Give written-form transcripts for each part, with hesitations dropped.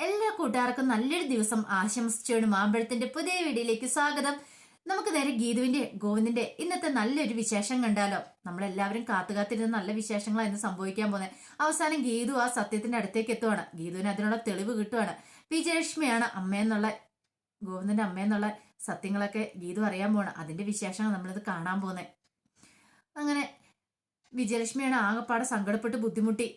എല്ലാ കൂട്ടുകാർക്കും നല്ലൊരു ദിവസം ആശംസിച്ചുകൊണ്ട് മാമ്പഴത്തിന്റെ പുതിയ വീഡിയോയിലേക്ക് സ്വാഗതം. നമുക്ക് നേരെ ഗീതുവിന്റെ ഗോവിന്ദിന്റെ ഇന്നത്തെ നല്ലൊരു വിശേഷം കണ്ടാലോ. നമ്മളെല്ലാവരും കാത്തുകാത്തിരുന്ന നല്ല വിശേഷങ്ങളാണ് സംഭവിക്കാൻ പോകുന്നത്. അവസാനം ഗീതു ആ സത്യത്തിന്റെ അടുത്തേക്ക് എത്തുവാണ്. ഗീതുവിന് അതിനുള്ള തെളിവ് കിട്ടുവാണ്. വിജയലക്ഷ്മിയാണ് അമ്മയെന്നുള്ള, ഗോവിന്ദന്റെ അമ്മയെന്നുള്ള സത്യങ്ങളൊക്കെ ഗീതു അറിയാൻ പോവാണ്. അതിന്റെ വിശേഷങ്ങൾ നമ്മളിത് കാണാൻ പോകുന്നത്. അങ്ങനെ വിജയലക്ഷ്മിയാണ് ആകെപ്പാടെ സങ്കടപ്പെട്ട് ബുദ്ധിമുട്ടി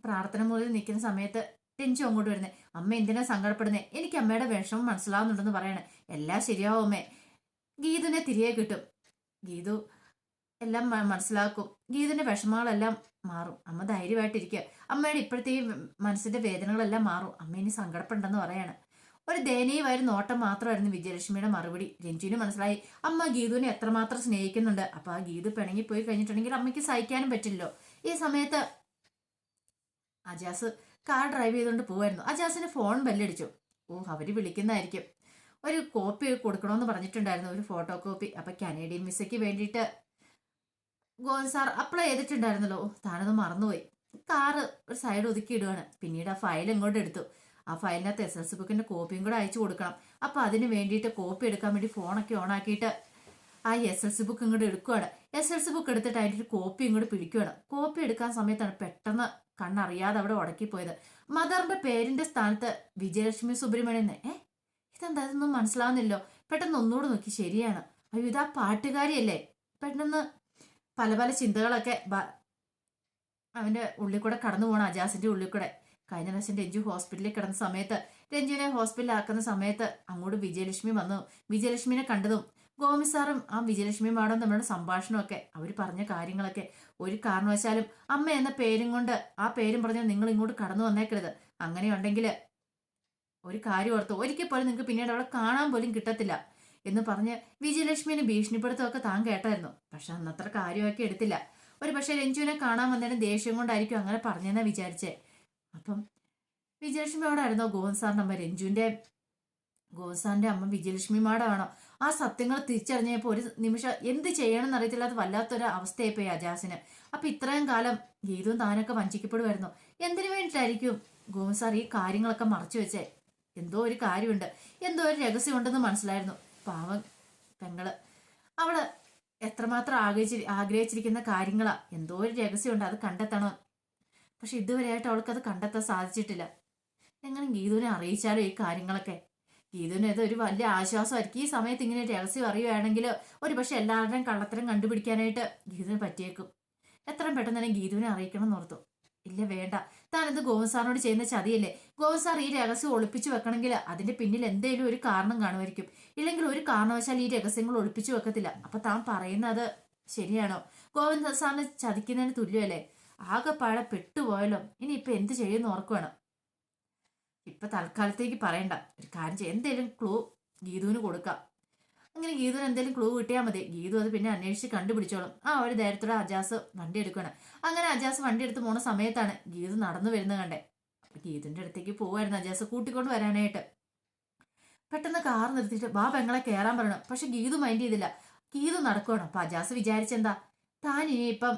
പ്രാർത്ഥന മുറിയിൽ നിൽക്കുന്ന സമയത്ത് ടെൻഷൻ അങ്ങോട്ട് വരുന്നത്. അമ്മ എന്തിനാ സങ്കടപ്പെടുന്നത്? എനിക്ക് അമ്മയുടെ വിഷമം മനസ്സിലാവുന്നുണ്ടെന്ന് പറയണേ. എല്ലാം ശരിയാവും അമ്മേ, ഗീതുവിനെ തിരികെ കിട്ടും, ഗീതു എല്ലാം മനസ്സിലാക്കും, ഗീതുവിന്റെ വിഷമങ്ങളെല്ലാം മാറും, അമ്മ ധൈര്യമായിട്ടിരിക്കുക, അമ്മയുടെ ഇപ്പോഴത്തെ ഈ മനസ്സിന്റെ വേദനകളെല്ലാം മാറും, അമ്മ ഇനി സങ്കടപ്പെടണ്ടെന്ന് പറയാണ്. ഒരു ദയനീയമായ നോട്ടം മാത്രമായിരുന്നു വിജയലക്ഷ്മിയുടെ മറുപടി. രഞ്ജുവിന് മനസ്സിലായി അമ്മ ഗീതുവിനെ എത്രമാത്രം സ്നേഹിക്കുന്നുണ്ട്. അപ്പൊ ആ ഗീതു പിണങ്ങി പോയി കഴിഞ്ഞിട്ടുണ്ടെങ്കിൽ അമ്മയ്ക്ക് സഹിക്കാനും പറ്റില്ലല്ലോ. ഈ സമയത്ത് അജാസ് കാർ ഡ്രൈവ് ചെയ്തുകൊണ്ട് പോവായിരുന്നു. അജാസിന് ഫോൺ ബെല്ലടിച്ചു. അവര് വിളിക്കുന്നതായിരിക്കും. ഒരു കോപ്പി കൊടുക്കണമെന്ന് പറഞ്ഞിട്ടുണ്ടായിരുന്നു, ഒരു ഫോട്ടോ കോപ്പി. അപ്പൊ കനേഡിയൻ വിസയ്ക്ക് വേണ്ടിയിട്ട് ഗോവൻ സാർ അപ്ലൈ ചെയ്തിട്ടുണ്ടായിരുന്നല്ലോ. താനത് മറന്നുപോയി. കാറ് ഒരു സൈഡ് ഒതുക്കി ഇടുവാണ്. പിന്നീട് ആ ഫയൽ ഇങ്ങോട്ട് എടുത്തു. ആ ഫയലിനകത്ത് SLC ബുക്കിന്റെ കോപ്പിയും കൂടെ അയച്ചു കൊടുക്കണം. അപ്പൊ അതിന് വേണ്ടിയിട്ട് കോപ്പി എടുക്കാൻ വേണ്ടി ഫോണൊക്കെ ഓൺ ആക്കിയിട്ട് ആ SLC ബുക്ക് ഇങ്ങോട്ട് എടുക്കുവാണ്. SLC ബുക്ക് എടുത്തിട്ട് അതിൻ്റെ ഒരു കോപ്പി ഇങ്ങോട്ട് പിടിക്കുവാണ്. കോപ്പി എടുക്കാൻ സമയത്താണ് പെട്ടെന്ന് കണ്ണറിയാതെ അവിടെ ഉടക്കിപ്പോയത്. മദറിന്റെ പേരിന്റെ സ്ഥാനത്ത് വിജയലക്ഷ്മി സുബ്രഹ്മണ്യൻ. ഇതെന്താ, ഇതൊന്നും മനസ്സിലാവുന്നില്ലോ. പെട്ടെന്ന് ഒന്നുകൂടെ നോക്കി, ശരിയാണ്, അയ്യോ ഇതാ പാട്ടുകാരിയല്ലേ. പെട്ടെന്ന് പല പല ചിന്തകളൊക്കെ അവന്റെ ഉള്ളിൽ കൂടെ കടന്നു പോകണം, അജാസിന്റെ ഉള്ളിൽ കൂടെ. കഴിഞ്ഞ പ്രാവശ്യം രഞ്ജു ഹോസ്പിറ്റലിൽ കിടന്ന സമയത്ത്, രഞ്ജുവിനെ ഹോസ്പിറ്റലിൽ ആക്കുന്ന സമയത്ത് അങ്ങോട്ട് വിജയലക്ഷ്മി വന്നു. വിജയലക്ഷ്മിനെ കണ്ടതും ഗോമി സാറും ആ വിജയലക്ഷ്മി മാഡം തമ്മിലുള്ള സംഭാഷണമൊക്കെ, അവർ പറഞ്ഞ കാര്യങ്ങളൊക്കെ, ഒരു കാരണവശാലും അമ്മ എന്ന പേരും കൊണ്ട് ആ പേരും പറഞ്ഞ് നിങ്ങൾ ഇങ്ങോട്ട് കടന്നു വന്നേക്കരുത്. അങ്ങനെയുണ്ടെങ്കിൽ ഒരു കാര്യം ഓർത്തു, ഒരിക്കൽ പോലും നിങ്ങൾക്ക് പിന്നീട് അവളെ കാണാൻ പോലും കിട്ടത്തില്ല എന്ന് പറഞ്ഞ് വിജയലക്ഷ്മിനെ ഭീഷണിപ്പെടുത്തുമൊക്കെ താൻ കേട്ടായിരുന്നു. പക്ഷെ അന്നത്ര കാര്യമൊക്കെ എടുത്തില്ല. ഒരു പക്ഷെ രഞ്ജുവിനെ കാണാൻ വന്നതിന് ദേഷ്യം കൊണ്ടായിരിക്കും അങ്ങനെ പറഞ്ഞെന്നാ വിചാരിച്ചേ. അപ്പം വിജയലക്ഷ്മിയോടായിരുന്നോ ഗോവൻ സാറിന്റെ അമ്മ? ഗോവൻ സാറിന്റെ അമ്മ വിജയലക്ഷ്മി മാഡമാണോ? ആ സത്യങ്ങൾ തിരിച്ചറിഞ്ഞപ്പോ ഒരു നിമിഷം എന്ത് ചെയ്യണമെന്ന് അറിയത്തില്ലാത്ത വല്ലാത്തൊരു അവസ്ഥയായിപ്പോയി അജാസിന്. അപ്പൊ ഇത്രയും കാലം ഗീതുവും താനൊക്കെ വഞ്ചിക്കപ്പെടുമായിരുന്നു. എന്തിനു വേണ്ടിയിട്ടായിരിക്കും ഗോവൻ സാർ ഈ കാര്യങ്ങളൊക്കെ മറച്ചു വെച്ചേ? എന്തോ ഒരു കാര്യമുണ്ട്, എന്തോ ഒരു രഹസ്യം ഉണ്ടെന്ന് മനസ്സിലായിരുന്നു. പാവം പെങ്ങള്, അവള് എത്രമാത്രം ആഗ്രഹിച്ചിരിക്കുന്ന കാര്യങ്ങളാ. എന്തോ ഒരു രഹസ്യമുണ്ട്, അത് കണ്ടെത്തണം. പക്ഷെ ഇതുവരെയായിട്ട് അവൾക്കത് കണ്ടെത്താൻ സാധിച്ചിട്ടില്ല. എങ്ങനെ ഗീതുവിനെ അറിയിച്ചാലോ ഈ കാര്യങ്ങളൊക്കെ? ഗീതുവിന് ഇത് ഒരു വലിയ ആശ്വാസമായിരിക്കും. ഈ സമയത്ത് ഇങ്ങനെ രഹസ്യം അറിയുകയാണെങ്കിൽ ഒരു പക്ഷെ എല്ലാവരുടെയും കള്ളത്തരം കണ്ടുപിടിക്കാനായിട്ട് ഗീതുവിന് പറ്റിയേക്കും. എത്രയും പെട്ടെന്ന് തന്നെ ഗീതുവിനെ അറിയിക്കണം എന്നോർത്തു. ഇല്ല, വേണ്ട, താനിത് ഗോവൻ സാറിനോട് ചെയ്യുന്ന ചതിയല്ലേ. ഗോവൻ സാർ ഈ രഹസ്യം ഒളിപ്പിച്ചു വെക്കണമെങ്കിൽ അതിന്റെ പിന്നിൽ എന്തെങ്കിലും ഒരു കാരണം കാണുമായിരിക്കും. ഇല്ലെങ്കിൽ ഒരു കാരണവശാൽ ഈ രഹസ്യങ്ങൾ ഒളിപ്പിച്ചു വെക്കത്തില്ല. അപ്പൊ താൻ പറയുന്നത് ശരിയാണോ? ഗോവൻ സാറിനെ ചതിക്കുന്നതിന് തുല്യമല്ലേ? ആകെപ്പാടെ പെട്ടുപോയല്ലോ. ഇനിയിപ്പൊ എന്ത് ചെയ്യുമെന്ന് ഓർക്കുവാണ്. ഇപ്പൊ തൽക്കാലത്തേക്ക് പറയണ്ട, ഒരു കാര്യം ചെയ്യും, എന്തേലും ക്ലൂ ഗീതുവിന് കൊടുക്കാം. അങ്ങനെ ഗീതുവിന് എന്തെങ്കിലും ക്ലൂ കിട്ടിയാൽ മതി. ഗീതു അത് പിന്നെ അന്വേഷിച്ച് കണ്ടുപിടിച്ചോളും. ആ ഒരു ധൈര്യത്തോടെ അജാസ് വണ്ടി എടുക്കുകയാണ്. അങ്ങനെ അജാസ് വണ്ടി എടുത്ത് പോണ സമയത്താണ് ഗീതു നടന്നു വരുന്നത് കണ്ടേ. അപ്പൊ ഗീതുവിന്റെ അടുത്തേക്ക് പോവായിരുന്നു അജാസ് കൂട്ടിക്കൊണ്ട് വരാനായിട്ട്. പെട്ടെന്ന് കാർ നിർത്തിയിട്ട് വാ പെങ്ങളെ കയറാൻ പറയണം. പക്ഷെ ഗീതു മൈൻഡ് ചെയ്തില്ല. ഗീതു നടക്കണം. അപ്പൊ അജാസ് വിചാരിച്ചെന്താ, താൻ ഇനിയിപ്പം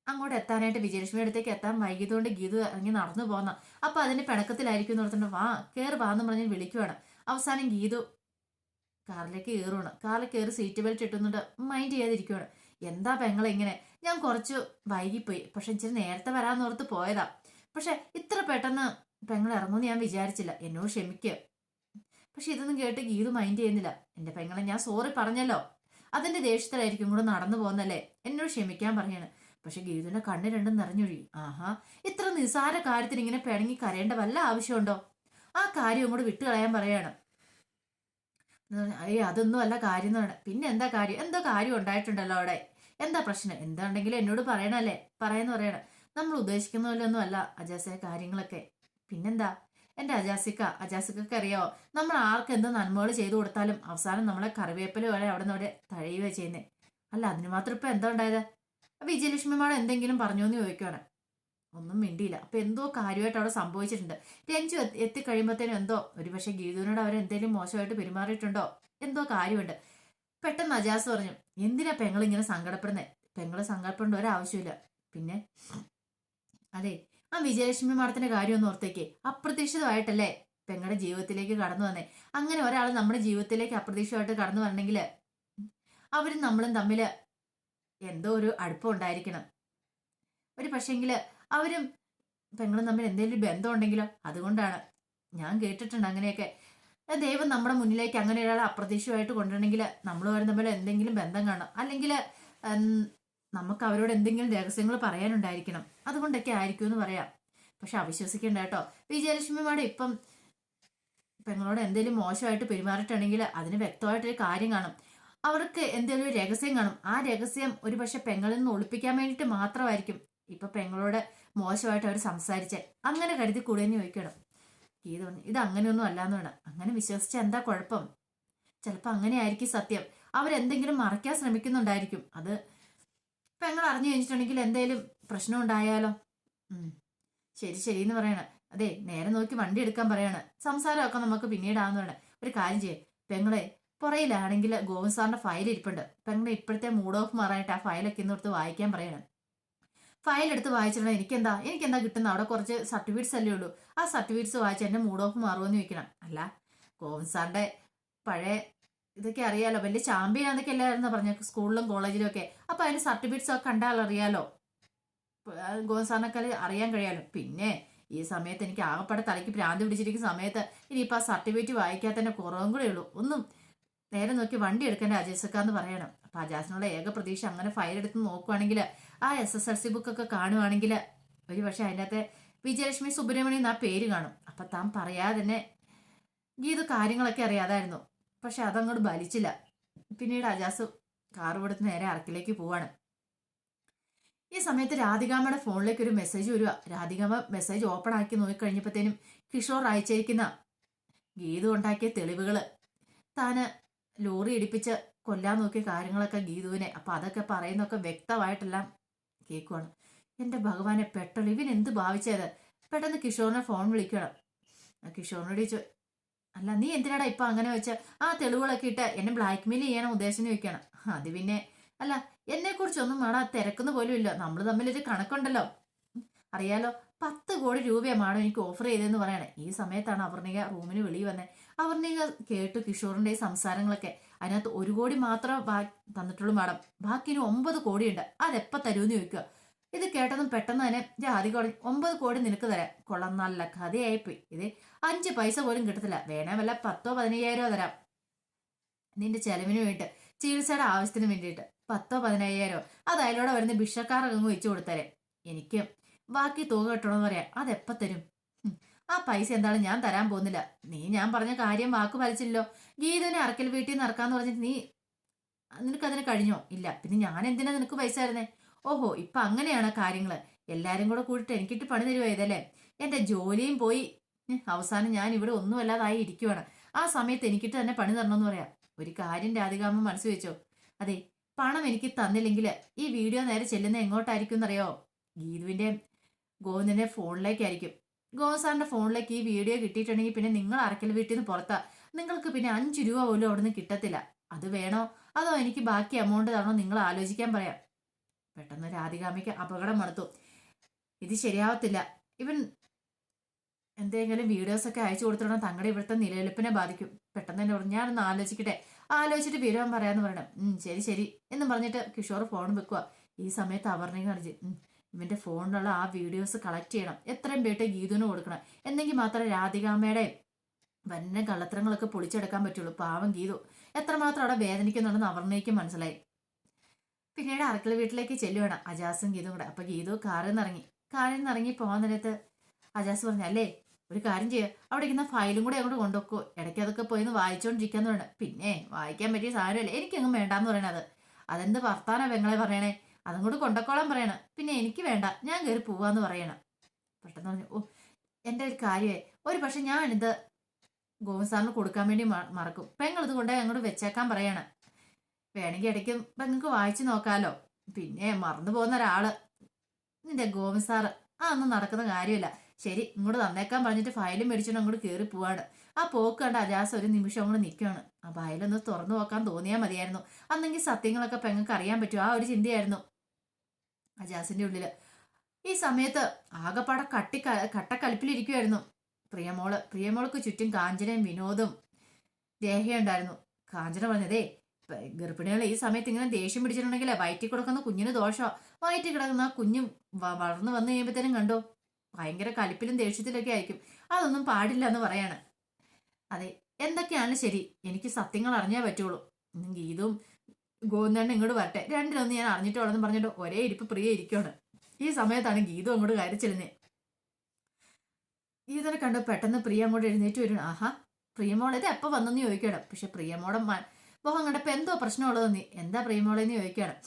അങ്ങോട്ട് എത്താനായിട്ട് വിജയലക്ഷ്മിയുടെ അടുത്തേക്ക് എത്താൻ വൈകിയതുകൊണ്ട് ഗീതു ഇറങ്ങി നടന്നു പോന്ന. അപ്പൊ അതിന്റെ പിണക്കത്തിലായിരിക്കും എന്ന് ഓർത്തിട്ട് വാ കയറി വാന്ന് പറഞ്ഞ് വിളിക്കുവാണ്. അവസാനം ഗീതു കാറിലേക്ക് കയറുവാണ്. കാറിൽ കയറി സീറ്റ് ബെൽറ്റ് ഇട്ടുന്നുണ്ട്, മൈൻഡ് ചെയ്യാതിരിക്കുവാണ്. എന്താ പെങ്ങളെ ഇങ്ങനെ? ഞാൻ കുറച്ച് വൈകിപ്പോയി, പക്ഷെ ഇച്ചിരി നേരത്തെ വരാന്ന് ഓർത്ത് പോയതാ. പക്ഷെ ഇത്ര പെട്ടെന്ന് പെങ്ങൾ ഇറങ്ങുമെന്ന് ഞാൻ വിചാരിച്ചില്ല, എന്നോട് ക്ഷമിക്കുക. പക്ഷെ ഇതൊന്നും കേട്ട് ഗീതു മൈൻഡ് ചെയ്യുന്നില്ല. എന്റെ പെങ്ങളെ ഞാൻ സോറി പറഞ്ഞല്ലോ, അതിന്റെ ദേഷ്യത്തിലായിരിക്കും കൂടെ നടന്നു പോകുന്നല്ലേ, എന്നോട് ക്ഷമിക്കാൻ പറയാണ്. പക്ഷെ ഗീതുവിന്റെ കണ്ണ് രണ്ടും നിറഞ്ഞൊഴുകി. ആഹാ, ഇത്ര നിസാര കാര്യത്തിന് ഇങ്ങനെ പിണങ്ങി കരയേണ്ട വല്ല ആവശ്യമുണ്ടോ? ആ കാര്യം കൂടെ വിട്ടുകളയാൻ പറയാണ്. അതൊന്നും അല്ല കാര്യം എന്ന് പറയണ. പിന്നെ എന്താ കാര്യം? എന്തോ കാര്യം ഉണ്ടായിട്ടുണ്ടല്ലോ അവിടെ. എന്താ പ്രശ്നം? എന്താണെങ്കിലും എന്നോട് പറയണല്ലേ, പറയാന്ന് പറയണം. നമ്മൾ ഉദ്ദേശിക്കുന്ന പോലെ ഒന്നും അല്ല അജാസ കാര്യങ്ങളൊക്കെ. പിന്നെന്താ എന്റെ അജാസിക്കൊക്കെ അറിയാവോ, നമ്മൾ ആർക്ക് എന്ത് നന്മകൾ ചെയ്തു കൊടുത്താലും അവസാനം നമ്മളെ കറിവേപ്പില പോലെ അവിടെ നിന്ന് അവിടെ തഴയുക ചെയ്യുന്നേ. അല്ല അതിന് മാത്രം ഇപ്പൊ എന്താ ഉണ്ടായത്? വിജയലക്ഷ്മിമാട് എന്തെങ്കിലും പറഞ്ഞു എന്ന് ചോദിക്കുവാണ്. ഒന്നും മിണ്ടിയില്ല. അപ്പൊ എന്തോ കാര്യമായിട്ട് അവിടെ സംഭവിച്ചിട്ടുണ്ട്. രഞ്ജു എത്തിക്കഴിയുമ്പോഴത്തേനും എന്തോ ഒരു പക്ഷെ ഗീതുവിനോട് അവരെന്തെങ്കിലും മോശമായിട്ട് പെരുമാറിയിട്ടുണ്ടോ, എന്തോ കാര്യമുണ്ട്. പെട്ടെന്ന് അജാസ് പറഞ്ഞു, എന്തിനാ പെങ്ങൾ ഇങ്ങനെ സങ്കടപ്പെടുന്നേ? പെങ്ങള് സങ്കടപ്പെടേണ്ട ഒരാവശ്യമില്ല. പിന്നെ അതെ, ആ വിജയലക്ഷ്മി മാഡത്തിന്റെ കാര്യം ഒന്ന് ഓർത്തേക്ക്. അപ്രതീക്ഷിതമായിട്ടല്ലേ പെങ്ങളുടെ ജീവിതത്തിലേക്ക് കടന്നു വന്നേ. അങ്ങനെ ഒരാൾ നമ്മുടെ ജീവിതത്തിലേക്ക് അപ്രതീക്ഷിതമായിട്ട് കടന്നു വരണമെങ്കിൽ അവരും നമ്മളും തമ്മിൽ എന്തോ ഒരു അടുപ്പം ഉണ്ടായിരിക്കണം. ഒരു പക്ഷെങ്കില് അവരും പെങ്ങളും തമ്മിൽ എന്തെങ്കിലും ബന്ധം ഉണ്ടെങ്കിലോ? അതുകൊണ്ടാണ് ഞാൻ കേട്ടിട്ടുണ്ട് അങ്ങനെയൊക്കെ. ദൈവം നമ്മുടെ മുന്നിലേക്ക് അങ്ങനെ ഒരാളെ അപ്രതീക്ഷിതമായിട്ട് കൊണ്ടുവരണമെങ്കിൽ നമ്മളും തമ്മിൽ എന്തെങ്കിലും ബന്ധം കാണണം. അല്ലെങ്കിൽ നമുക്ക് അവരോട് എന്തെങ്കിലും രഹസ്യങ്ങൾ പറയാനുണ്ടായിരിക്കണം. അതുകൊണ്ടൊക്കെ ആയിരിക്കും എന്ന് പറയാം. പക്ഷെ അവിശ്വസിക്കണ്ട കേട്ടോ. വിജയലക്ഷ്മി മാഡം ഇപ്പം പെങ്ങളോട് എന്തെങ്കിലും മോശമായിട്ട് പെരുമാറിയിട്ടുണ്ടെങ്കിൽ അതിന് വ്യക്തമായിട്ടൊരു കാര്യം കാണും. അവർക്ക് എന്തെങ്കിലും ഒരു രഹസ്യം കാണും. ആ രഹസ്യം ഒരു പക്ഷെ പെങ്ങളിൽ നിന്ന് ഒളിപ്പിക്കാൻ വേണ്ടിയിട്ട് മാത്രമായിരിക്കും ഇപ്പൊ പെങ്ങളോട് മോശമായിട്ട് അവർ സംസാരിച്ചേ. അങ്ങനെ കരുതി കൂടെന്ന് ചോദിക്കണം. ഗീത പറഞ്ഞു, ഇത് അങ്ങനെയൊന്നും അല്ലാന്ന് വേണം. അങ്ങനെ വിശ്വസിച്ച എന്താ കുഴപ്പം? ചിലപ്പോൾ അങ്ങനെ ആയിരിക്കും സത്യം. അവരെന്തെങ്കിലും മറയ്ക്കാൻ ശ്രമിക്കുന്നുണ്ടായിരിക്കും. അത് പെങ്ങൾ അറിഞ്ഞു കഴിഞ്ഞിട്ടുണ്ടെങ്കിൽ എന്തെങ്കിലും പ്രശ്നം ഉണ്ടായാലോ? ശരി ശരി എന്ന് പറയണ. അതെ, നേരെ നോക്കി വണ്ടി എടുക്കാൻ പറയാണ്. സംസാരമൊക്കെ നമുക്ക് പിന്നീടാന്ന് വേണം. ഒരു കാര്യം ചെയ്യേ പെങ്ങളെ, പുറയിലാണെങ്കിൽ ഗോവിന്ദ് സാറിന്റെ ഫയൽ ഇരിപ്പുണ്ട്. പെങ്ങളെ ഇപ്പോഴത്തെ മൂഡ് ഓഫ് മാറാനായിട്ട് ആ ഫയലൊക്കെ ഇന്നോർത്ത് വായിക്കാൻ പറയണം. ഫയൽ എടുത്ത് വായിച്ചിട്ടുണ്ടെങ്കിൽ എനിക്കെന്താ കിട്ടുന്ന? അവിടെ കുറച്ച് സർട്ടിഫിക്കറ്റ്സ് അല്ലേ ഉള്ളൂ. ആ സർട്ടിഫിക്കറ്റ്സ് വായിച്ച് എന്റെ മൂഡ് ഓഫ് മാറുമെന്ന് ചോദിക്കണം. അല്ല, ഗോവിന്ദ് സാറിന്റെ പഴയ ഇതൊക്കെ അറിയാലോ, വലിയ ചാമ്പ്യൻ എന്നൊക്കെ അല്ലായിരുന്നു പറഞ്ഞ സ്കൂളിലും കോളേജിലും ഒക്കെ. അപ്പൊ അതിന്റെ സർട്ടിഫിക്കറ്റ്സ് ഒക്കെ കണ്ടാൽ അറിയാലോ, ഗോവിന്ദ് സാറിനൊക്കെ അറിയാൻ കഴിയാലോ. പിന്നെ ഈ സമയത്ത് എനിക്ക് ആകെപ്പാടെ തലയ്ക്ക് ഭ്രാന്ത് പിടിച്ചിരിക്കുന്ന സമയത്ത് ഇനിയിപ്പോൾ ആ സർട്ടിഫിക്കറ്റ് വായിക്കാത്ത തന്നെ കുറവും കൂടെ ഉള്ളൂ. ഒന്നും നേരെ നോക്കി വണ്ടി എടുക്കേണ്ട അജയസക്കാന്ന് പറയണം. അപ്പൊ അജാസിനുള്ള ഏക പ്രതീക്ഷ അങ്ങനെ ഫയൽ എടുത്ത് നോക്കുവാണെങ്കിൽ ആ SSLC ബുക്കൊക്കെ കാണുവാണെങ്കിൽ ഒരു പക്ഷെ അതിൻ്റെ അകത്തെ വിജയലക്ഷ്മി സുബ്രഹ്മണ്യം ആ പേര് കാണും. അപ്പൊ താൻ പറയാതെ തന്നെ ഗീത കാര്യങ്ങളൊക്കെ അറിയാതായിരുന്നു. പക്ഷെ അതങ്ങോട്ട് ബലിച്ചില്ല. പിന്നീട് അജാസ് കാറ് കൊടുത്ത് നേരെ അറക്കിലേക്ക് പോവാണ്. ഈ സമയത്ത് രാധികാമ്മയുടെ ഫോണിലേക്ക് ഒരു മെസ്സേജ് വരിക. രാധികാമ്മ മെസ്സേജ് ഓപ്പൺ ആക്കി നോക്കിക്കഴിഞ്ഞപ്പോഴത്തേനും കിഷോർ അയച്ചിരിക്കുന്ന ഗീതു ഉണ്ടാക്കിയ തെളിവുകള്, താന് ലോറി ഇടിപ്പിച്ച് കൊല്ലാൻ നോക്കിയ കാര്യങ്ങളൊക്കെ ഗീതുവിനെ, അപ്പൊ അതൊക്കെ പറയുന്നൊക്കെ വ്യക്തമായിട്ടെല്ലാം കേൾക്കുവാണ്. എന്റെ ഭഗവാനെ, പെട്ടെന്ന് ഇവൻ എന്ത് ഭാവിച്ചത്? പെട്ടെന്ന് കിഷോറിനെ ഫോൺ വിളിക്കണം. കിഷോറിനോട് ചോദിച്ചു, അല്ല നീ എന്തിനാടാ ഇപ്പൊ അങ്ങനെ വെച്ച് ആ തെളിവുകളൊക്കെ ഇട്ട് എന്നെ ബ്ലാക്ക് മെയിൽ ചെയ്യാൻ ഉദ്ദേശം ചോദിക്കണം. അത് പിന്നെ അല്ല, എന്നെ കുറിച്ചൊന്നും വേണം തിരക്കുന്ന പോലും ഇല്ല. നമ്മൾ തമ്മിലൊരു കണക്കുണ്ടല്ലോ, അറിയാലോ. 10 കോടി രൂപയാണ് എനിക്ക് ഓഫർ ചെയ്തതെന്ന് പറയണേ. ഈ സമയത്താണ് അപർണിക റൂമിന് വെളിയിൽ വന്നത്. അപർണിക കേട്ടു കിഷോറിന്റെ സംസാരങ്ങളൊക്കെ. അതിനകത്ത് 1 കോടി മാത്രമേ തന്നിട്ടുള്ളൂ മാഡം, ബാക്കി 9 കോടിയുണ്ട്. അതെപ്പ തരൂന്ന് ചോദിക്കുക. ഇത് കേട്ടതും പെട്ടെന്ന് തന്നെ രാധിക 9 കോടി നിനക്ക് തരാം. കൊള്ളാം, നല്ല കഥയായിപ്പോയി. ഇത് 5 പൈസ പോലും കിട്ടത്തില്ല. വേണേ വല്ല 10,000 15,000 തരാം നിന്റെ ചെലവിന് വേണ്ടിയിട്ട്, ചികിത്സയുടെ ആവശ്യത്തിന് വേണ്ടിയിട്ട്. 10,000 15,000 അത് അതിലൂടെ വരുന്ന ഭിക്ഷക്കാരങ്ങ് വെച്ചു കൊടുത്തരേ. എനിക്ക് ബാക്കി തുക കിട്ടണമെന്ന് പറയാം. അതെപ്പ തരും? ആ പൈസ എന്തായാലും ഞാൻ തരാൻ പോകുന്നില്ല. നീ ഞാൻ പറഞ്ഞ കാര്യം വാക്ക് പാലിച്ചില്ലല്ലോ. ഗീതനെ അറക്കൽ വീട്ടിൽ നിന്ന് ഇറക്കാന്ന് പറഞ്ഞിട്ട് നിനക്കതിന് കഴിഞ്ഞോ? ഇല്ല. പിന്നെ ഞാൻ എന്തിനാ നിനക്ക് പൈസ തരുന്നേ? ഓഹോ, ഇപ്പൊ അങ്ങനെയാണ് കാര്യങ്ങള്. എല്ലാരും കൂടെ കൂടിയിട്ട് എനിക്കിട്ട് പണി തരുവോ ഇതല്ലേ? എന്റെ ജോലിയും പോയി, അവസാനം ഞാൻ ഇവിടെ ഒന്നുമല്ലാതായി ഇരിക്കുവാണ്. ആ സമയത്ത് എനിക്കിട്ട് തന്നെ പണി തരണമെന്ന് പറയാം. ഒരു കാര്യം രാധികാമ്മ മനസ്സ് വെച്ചോ. അതെ, പണം എനിക്ക് തന്നില്ലെങ്കിൽ ഈ വീഡിയോ നേരെ ചെല്ലുന്ന എങ്ങോട്ടായിരിക്കും എന്നറിയോ? ഗീതുവിന്റെ ഗോവിന്ദന്റെ ഫോണിലേക്കായിരിക്കും. ഗോവിന്ദ് സാറിന്റെ ഫോണിലേക്ക് ഈ വീഡിയോ കിട്ടിയിട്ടുണ്ടെങ്കിൽ പിന്നെ നിങ്ങൾ അറക്കൽ വീട്ടിൽ നിന്ന് പുറത്താ. നിങ്ങൾക്ക് പിന്നെ 5 രൂപ പോലും അവിടെ നിന്ന് കിട്ടത്തില്ല. അത് വേണോ അതോ എനിക്ക് ബാക്കി എമൗണ്ട് തരണോ നിങ്ങൾ ആലോചിക്കാൻ പറയാം. പെട്ടെന്ന് രാധികാമ്മയ്ക്ക് അപകടം മണത്തു. ഇത് ശരിയാവത്തില്ല. ഇവൻ എന്തെങ്കിലും വീഡിയോസൊക്കെ അയച്ചു കൊടുത്തിടണം, തങ്ങളുടെ ഇവിടുത്തെ നിലനിൽപ്പിനെ ബാധിക്കും. പെട്ടെന്ന് തന്നെ പറഞ്ഞു, ഞാനൊന്ന് ആലോചിക്കട്ടെ, ആലോചിച്ചിട്ട് വിവരം പറയാന്ന് പറയണം. ശരി ശരി എന്നും പറഞ്ഞിട്ട് കിഷോർ ഫോൺ വെക്കുക. ഈ സമയത്ത് അപർണയും കാണിച്ച് ഇവന്റെ ഫോണിലുള്ള ആ വീഡിയോസ് കളക്ട് ചെയ്യണം. എത്രയും പേട്ട് ഗീതുവിന് കൊടുക്കണം. എന്നെങ്കിൽ മാത്രമേ രാധികാമ്മയുടെ വന്ന കള്ളത്തരങ്ങളൊക്കെ പൊളിച്ചെടുക്കാൻ പറ്റുള്ളൂ. പാവം ഗീതു എത്രമാത്രം അവിടെ വേദനിക്കുന്നുണ്ടെന്ന് അപർണയ്ക്ക് മനസ്സിലായി. പിന്നീട് അറക്കൽ വീട്ടിലേക്ക് ചെല്ലുവാണ് അജാസും ഗീതും കൂടെ. അപ്പൊ ഗീതു കാറിൽ നിന്ന് ഇറങ്ങി പോകാൻ നേരത്ത് അജാസ് പറഞ്ഞു, അല്ലേ ഒരു കാര്യം ചെയ്യുക, അവിടെ ഇരിക്കുന്ന ഫയലും കൂടെ അങ്ങോട്ട് കൊണ്ടുവെക്കോ, ഇടയ്ക്ക് അതൊക്കെ പോയി വായിച്ചോണ്ടിരിക്കാന്ന് പറയണ. പിന്നെ വായിക്കാൻ പറ്റിയ സാധനമല്ലേ, എനിക്കങ്ങ് വേണ്ടാന്ന് പറയണത്. അതെന്ത് വർത്താനാ പെങ്ങളെ പറയണേ? അതും കൂടെ കൊണ്ടക്കോളാൻ പറയണം. പിന്നെ എനിക്ക് വേണ്ട, ഞാൻ കയറി പോവാന്ന് പറയണം. പെട്ടെന്ന് പറഞ്ഞു, ഓ എന്റെ ഒരു കാര്യമേ, ഒരു പക്ഷെ ഞാനിത് ഗോവിന്ദ് സാറിന് കൊടുക്കാൻ വേണ്ടി മറക്കും. പെങ്ങൾ ഇത് കൊണ്ടേ അങ്ങോട്ട് വെച്ചേക്കാൻ പറയണം. വേണമെങ്കിൽ ഇടയ്ക്ക് പെങ്ങൾക്ക് വായിച്ചു നോക്കാലോ. പിന്നെ മറന്നു പോകുന്ന ഒരാള് നിന്റെ ഗോവിന്ദ് സാറ്, ഒന്നും നടക്കുന്ന കാര്യമില്ല. ശരി, ഇങ്ങോട്ട് തന്നേക്കാൻ പറഞ്ഞിട്ട് ഫയലും മേടിച്ചോണ്ട് അങ്ങോട്ട് കയറി പോവാണ്. ആ പോക്ക് കണ്ട അജാസ് ഒരു നിമിഷം അങ്ങോട്ട് നിൽക്കുകയാണ്. ആ ഫയലൊന്ന് തുറന്നു നോക്കാൻ തോന്നിയാൽ മതിയായിരുന്നു. അന്നെങ്കിൽ സത്യങ്ങളൊക്കെ പെങ്ങൾക്ക് അറിയാൻ പറ്റും. ആ ഒരു ചിന്തയായിരുന്നു അജാസിന്റെ ഉള്ളില്. ഈ സമയത്ത് ആകപ്പാടെ കട്ടക്കലിപ്പിലിരിക്കുമായിരുന്നു പ്രിയമോൾക്ക് ചുറ്റും കാഞ്ചനയും വിനോദും ദേഹയുണ്ടായിരുന്നു. കാഞ്ചന പറഞ്ഞതേ, ഗർഭിണികൾ ഈ സമയത്ത് ഇങ്ങനെ ദേഷ്യം പിടിച്ചിട്ടുണ്ടെങ്കിലേ വയറ്റിൽ കിടക്കുന്ന കുഞ്ഞിന് ദോഷമോ. വയറ്റിൽ കിടക്കുന്ന ആ കുഞ്ഞും വളർന്നു വന്നു കഴിയുമ്പോഴത്തേനും കണ്ടോ ഭയങ്കര കലിപ്പിലും ദേഷ്യത്തിലൊക്കെ ആയിരിക്കും. അതൊന്നും പാടില്ല എന്ന് പറയാണ്. അതെ, എന്തൊക്കെയാണ് ശരി, എനിക്ക് സത്യങ്ങൾ അറിഞ്ഞേ പറ്റുള്ളൂ. ഗീതും ഗോവിന്ദണ്ണ ഇങ്ങോട്ട് വരട്ടെ, രണ്ടിലൊന്നും ഞാൻ അറിഞ്ഞിട്ടുള്ളതെന്ന് പറഞ്ഞിട്ട് ഒരേ ഇരിപ്പ് പ്രിയ ഇരിക്കുകയാണ്. ഈ സമയത്താണ് ഗീതു അങ്ങോട്ട് കയറി ചെല്ലുന്നത്. ഗീതനെ കണ്ടു പെട്ടെന്ന് പ്രിയ അങ്ങോട്ട് എഴുന്നേറ്റ് വരണം. ആഹാ, പ്രിയമോൾ ഇത് എപ്പോൾ വന്നെന്ന് ചോദിക്കണം. പക്ഷെ പ്രിയമോടെ മുഖം കണ്ടപ്പോ എന്തോ പ്രശ്നമുള്ളതെന്ന്. എന്താ പ്രിയമോളെന്ന് ചോദിക്കണം.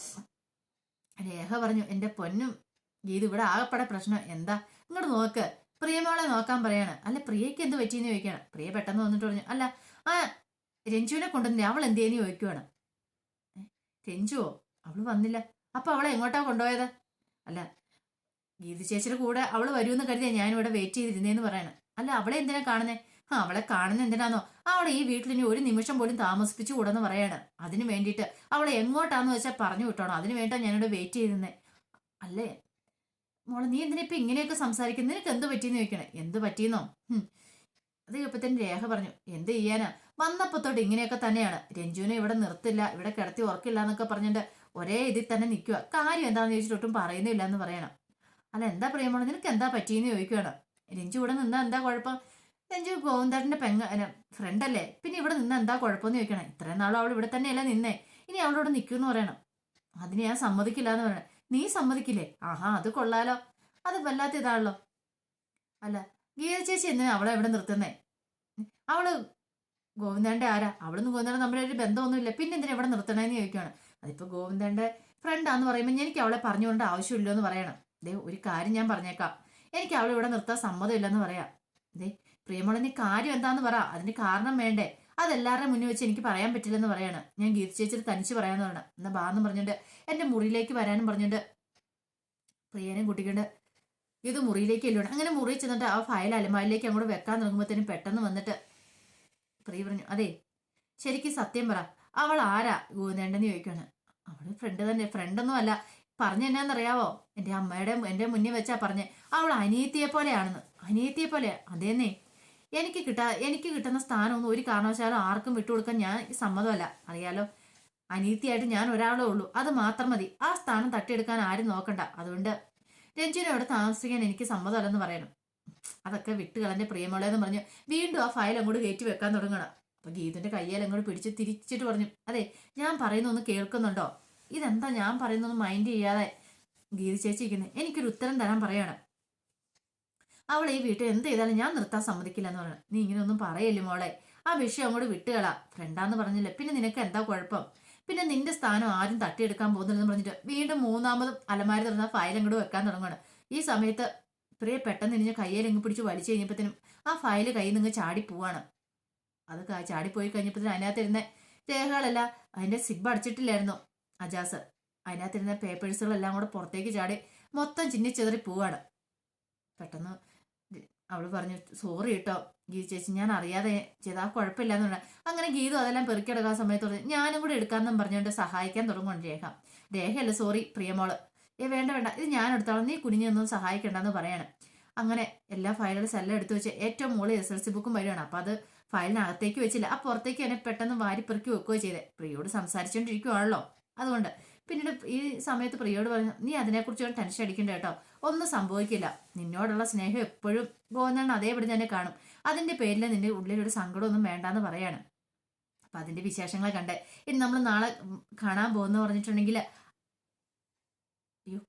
രേഖ പറഞ്ഞു, എന്റെ പൊന്നും ഗീതു, ഇവിടെ ആകെപ്പെടെ പ്രശ്നം എന്താ, ഇങ്ങോട്ട് നോക്ക്. പ്രിയമോളെ നോക്കാൻ പറയാണ്. അല്ല, പ്രിയക്ക് എന്ത് പറ്റിയെന്ന് ചോദിക്കണം. പ്രിയ പെട്ടെന്ന് വന്നിട്ട് പറഞ്ഞു, അല്ല ആ രഞ്ജുവിനെ കൊണ്ടുവന്നില്ല, അവൾ എന്തേന്ന് ചോദിക്കുവാണ്. രഞ്ജുവോ? അവള് വന്നില്ല. അപ്പൊ അവളെ എങ്ങോട്ടാ കൊണ്ടുപോയത്? അല്ല, ഗീതു ചേച്ചിയുടെ കൂടെ അവള് വരുമെന്ന് കരുതിയാ ഞാനിവിടെ വെയിറ്റ് ചെയ്തിരുന്നേന്ന് പറയണം. അല്ല, അവളെ എന്തിനാ കാണുന്നേ? അവളെ കാണുന്ന എന്തിനാന്നോ, അവളെ ഈ വീട്ടിൽ ഇനി ഒരു നിമിഷം പോലും താമസിപ്പിച്ചു കൂടെന്ന് പറയാണ്. അതിന് വേണ്ടിയിട്ട് അവളെ എങ്ങോട്ടാന്ന് വെച്ചാൽ പറഞ്ഞു വിട്ടോണം. അതിന് വേണ്ട ഞാനിവിടെ വെയിറ്റ് ചെയ്തിരുന്നേ. അല്ലേ മോളെ, നീ എന്തിനാ ഇപ്പൊ ഇങ്ങനെയൊക്കെ സംസാരിക്കുന്നത്? നിനക്ക് എന്ത് പറ്റിയെന്ന് ചോദിക്കണേ. എന്ത് പറ്റിയെന്നോ? അത് ഇപ്പൊ തന്നെ രേഖ പറഞ്ഞു, എന്ത് ചെയ്യാനാ, വന്നപ്പോ തൊട്ട് ഇങ്ങനെയൊക്കെ തന്നെയാണ്. രഞ്ജുവിനെ ഇവിടെ നിർത്തില്ല, ഇവിടെ കിടത്തി ഉറക്കില്ല എന്നൊക്കെ പറഞ്ഞിട്ട് ഒരേ ഇതിൽ തന്നെ നിൽക്കുക. കാര്യം എന്താന്ന് ചോദിച്ചിട്ട് ഒട്ടും പറയുന്നില്ല എന്ന് പറയണം. അല്ല, എന്താ പ്രിയമോളെ, നിനക്ക് എന്താ പറ്റിയെന്ന് ചോദിക്കുകയാണ്. രഞ്ജു ഇവിടെ നിന്നാ എന്താ കുഴപ്പം? രഞ്ജു ഗോവിന്ദേട്ടന്റെ ഫ്രണ്ട് അല്ലേ, പിന്നെ ഇവിടെ നിന്നാ എന്താ കുഴപ്പമെന്ന് ചോദിക്കണം. ഇത്രയും നാളും അവൾ ഇവിടെ തന്നെയല്ല നിന്നേ, ഇനി അവളോട് നിൽക്കുമെന്ന് പറയണം. അതിന് ഞാൻ സമ്മതിക്കില്ല എന്ന് പറയണം. നീ സമ്മതിക്കില്ലേ? ആഹാ, അത് കൊള്ളാലോ, അത് വല്ലാത്ത ഇതാണല്ലോ. അല്ല, ഗീത ചേച്ചി എന്തിനാ അവളെ ഇവിടെ നിർത്തുന്നേ? അവള് ഗോവിന്ദന്റെ ആരാ? അവളൊന്നും ഗോവിന്ദന്റെ നമ്മുടെ ഒരു ബന്ധമൊന്നുമില്ല, പിന്നെ എന്തിനാ ഇവിടെ നിർത്തണേന്ന് ചോദിക്കുകയാണ്. അതിപ്പോ ഗോവിന്ദന്റെ ഫ്രണ്ടാന്ന് പറയുമ്പോൾ എനിക്ക് അവളെ പറഞ്ഞുകൊണ്ട് ആവശ്യമില്ലോ എന്ന് പറയണം. ദേ, ഒരു കാര്യം ഞാൻ പറഞ്ഞേക്കാം, എനിക്ക് അവളെ ഇവിടെ നിർത്താൻ സമ്മതമില്ലെന്ന് പറയാം. ദേ പ്രിയമോളെ, കാര്യം എന്താന്ന് പറ, അതിന് കാരണം വേണ്ടേ? അതെല്ലാവരുടെ മുന്നിൽ വെച്ച് എനിക്ക് പറയാൻ പറ്റില്ലെന്ന് പറയാണ്. ഞാൻ ഗീത ചേച്ചി തനിച്ച് പറയാന്ന് പറയണം. എന്നാ ബാന്ന് പറഞ്ഞിട്ട് എന്റെ മുറിയിലേക്ക് വരാനും പറഞ്ഞിട്ട് പ്രിയനും കുട്ടിക്കൊണ്ട് ഇത് മുറിയിലേക്ക് എല്ലുണ്ട്. അങ്ങനെ മുറി ചെന്നിട്ട് ആ ഫയൽ അലമാരിലേക്ക് അങ്ങോട്ട് വെക്കാൻ തുടങ്ങുമ്പോഴത്തേനും പെട്ടെന്ന് വന്നിട്ട് പ്രിയ പറഞ്ഞു, അതെ ശരിക്കും സത്യം പറ, അവൾ ആരാ ഗോവിന്ദേണ്ടെന്ന് ചോദിക്കുകയാണ്. അവള് ഫ്രണ്ട് തന്നെ. ഫ്രണ്ടൊന്നും അല്ല, പറഞ്ഞു എന്നാന്നറിയാവോ, എന്റെ അമ്മയുടെ എന്റെ മുന്നിൽ വെച്ചാ പറഞ്ഞേ, അവൾ അനിയത്തിയെ പോലെയാണെന്ന്. അനിയത്തിയെ പോലെയാ? അതേന്നേ, എനിക്ക് കിട്ടുന്ന സ്ഥാനമൊന്നും ഒരു കാരണവശാലും ആർക്കും വിട്ടുകൊടുക്കാൻ ഞാൻ സമ്മതമല്ല. അറിയാലോ, അനിയത്തിയായിട്ട് ഞാൻ ഒരാളേ ഉള്ളൂ, അത് മാത്രം മതി. ആ സ്ഥാനം തട്ടിയെടുക്കാൻ ആരും നോക്കണ്ട. അതുകൊണ്ട് രഞ്ജുവിനെ അവിടെ താമസിക്കാൻ എനിക്ക് സമ്മതമല്ലെന്ന് പറയണം. അതൊക്കെ വിട്ടുകളന്റെ പ്രിയമോളെന്ന് പറഞ്ഞു വീണ്ടും ആ ഫയൽ അങ്ങോട്ട് കയറ്റി വെക്കാൻ തുടങ്ങണം. അപ്പൊ ഗീതുന്റെ കയ്യാൽ അങ്ങോട്ട് പിടിച്ച് തിരിച്ചിട്ട് പറഞ്ഞു, അതെ ഞാൻ പറയുന്നൊന്ന് കേൾക്കുന്നുണ്ടോ? ഇതെന്താ ഞാൻ പറയുന്നൊന്നും മൈൻഡ് ചെയ്യാതെ ഗീത ചേച്ചിരിക്കുന്നത്? എനിക്കൊരു ഉത്തരം തരാൻ പറയാണ്. അവളെ ഈ വീട്ടിൽ എന്ത് ചെയ്താലും ഞാൻ നിർത്താൻ സമ്മതിക്കില്ല എന്ന് പറയണം. നീ ഇങ്ങനെ ഒന്നും പറയല്ലേ മോളെ, ആ വിഷയം അങ്ങോട്ട് വിട്ടുകളാ. ഫ്രണ്ടാന്ന് പറഞ്ഞില്ലേ, പിന്നെ നിനക്ക് എന്താ കുഴപ്പം? പിന്നെ നിന്റെ സ്ഥാനം ആരും തട്ടിയെടുക്കാൻ പോകുന്നില്ലെന്ന് പറഞ്ഞിട്ട് വീണ്ടും മൂന്നാമതും അലമാരി തുറന്ന ഫയൽ അങ്ങോട്ട് വെക്കാൻ തുടങ്ങണം. ഈ സമയത്ത് പ്രിയ പെട്ടെന്ന് ഇനിഞ്ഞ കയ്യേലെങ്ങ് പിടിച്ച് വലിച്ചു കഴിഞ്ഞപ്പോഴത്തേനും ആ ഫയൽ കയ്യിൽ നിന്ന് ചാടി പോവാണ്. അത് ചാടിപ്പോയി കഴിഞ്ഞപ്പോഴത്തേനും അതിനകത്തിരുന്ന രേഖകളെല്ലാം, അതിന്റെ സിബ് അടിച്ചിട്ടില്ലായിരുന്നു അജാസ്, അതിനകത്തിരുന്ന പേപ്പേഴ്സുകളെല്ലാം കൂടെ പുറത്തേക്ക് ചാടി മൊത്തം ചിന്നിച്ചെതറി പോവാണ്. പെട്ടെന്ന് അവള് പറഞ്ഞു, സോറി കേട്ടോ ഗീത ചേച്ചി, ഞാൻ അറിയാതെ ചെയ്താ കുഴപ്പമില്ലാന്ന് പറഞ്ഞു. അങ്ങനെ ഗീതു അതെല്ലാം പെറുക്കിയെടുക്കാൻ സമയത്തോട് ഞാനും കൂടെ എടുക്കാമെന്നും പറഞ്ഞുകൊണ്ട് സഹായിക്കാൻ തുടങ്ങുന്നുണ്ട് രേഖയല്ല, സോറി പ്രിയമോള്. വേണ്ട വേണ്ട, ഇത് ഞാൻ എടുത്തോളാം, നീ കുനിഞ്ഞൊന്നും സഹായിക്കണ്ടെന്ന് പറയാണ്. അങ്ങനെ എല്ലാ ഫയലുകളും എല്ലാം എടുത്തു വെച്ച് ഏറ്റവും മുകളിൽ SLC ബുക്കും വരികയാണ്. അപ്പൊ അത് ഫയലിനകത്തേക്ക് വെച്ചില്ല, ആ പുറത്തേക്ക് തന്നെ പെട്ടെന്ന് വാരിപ്പെറുക്കി വെക്കുകയോ ചെയ്തേ. പ്രിയോട് സംസാരിച്ചോണ്ടിരിക്കുവാണല്ലോ, അതുകൊണ്ട്. പിന്നീട് ഈ സമയത്ത് പ്രിയോട് പറഞ്ഞു, നീ അതിനെക്കുറിച്ച് ടെൻഷൻ അടിക്കണ്ട കേട്ടോ, ഒന്നും സംഭവിക്കില്ല. നിന്നോടുള്ള സ്നേഹം എപ്പോഴും പോകുന്നതാണ്, അതേപടി തന്നെ കാണും. അതിന്റെ പേരിൽ നിന്റെ ഉള്ളിലൊരു സങ്കടമൊന്നും വേണ്ടാന്ന് പറയാണ്. അപ്പൊ അതിന്റെ വിശേഷങ്ങൾ കണ്ടേ ഇനി നമ്മൾ നാളെ കാണാൻ പോകുന്ന പറഞ്ഞിട്ടുണ്ടെങ്കിൽ,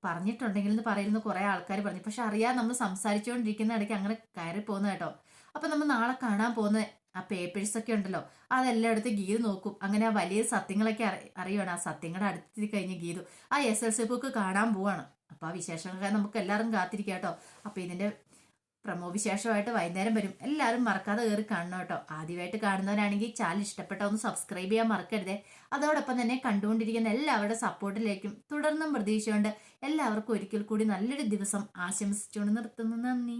പറഞ്ഞിട്ടുണ്ടെങ്കിൽ എന്ന് പറയുന്ന കുറെ ആൾക്കാർ പറഞ്ഞു. പക്ഷെ അറിയാതെ നമ്മൾ സംസാരിച്ചുകൊണ്ടിരിക്കുന്ന ഇടയ്ക്ക് അങ്ങനെ കയറി പോകുന്ന കേട്ടോ. അപ്പൊ നമ്മൾ നാളെ കാണാൻ പോകുന്ന ആ പേപ്പേഴ്സ് ഒക്കെ ഉണ്ടല്ലോ, അതെല്ലാം എടുത്ത് ഗീതു നോക്കും. അങ്ങനെ ആ വലിയ സത്യങ്ങളൊക്കെ അറിയുവാണ്. ആ സത്യങ്ങളുടെ അടുത്ത് കഴിഞ്ഞ് ഗീതു ആ SLC ബുക്ക് കാണാൻ പോവാണ്. അപ്പൊ ആ വിശേഷങ്ങളൊക്കെ നമുക്ക് എല്ലാവരും കാത്തിരിക്കാം കേട്ടോ. അപ്പൊ ഇതിന്റെ പ്രമോ വിശേഷമായിട്ട് വൈകുന്നേരം വരും. എല്ലാവരും മറക്കാതെ കയറി കാണണം കേട്ടോ. ആദ്യമായിട്ട് കാണുന്നവരാണെങ്കിൽ ചാനൽ ഇഷ്ടപ്പെട്ട ഒന്ന് സബ്സ്ക്രൈബ് ചെയ്യാൻ മറക്കരുതേ. അതോടൊപ്പം തന്നെ കണ്ടുകൊണ്ടിരിക്കുന്ന എല്ലാവരുടെ സപ്പോർട്ടിലേക്കും തുടർന്നും പ്രതീക്ഷയുണ്ട്. എല്ലാവർക്കും ഒരിക്കൽ കൂടി നല്ലൊരു ദിവസം ആശംസിച്ചുകൊണ്ട് നിർത്തുന്നു. നന്ദി.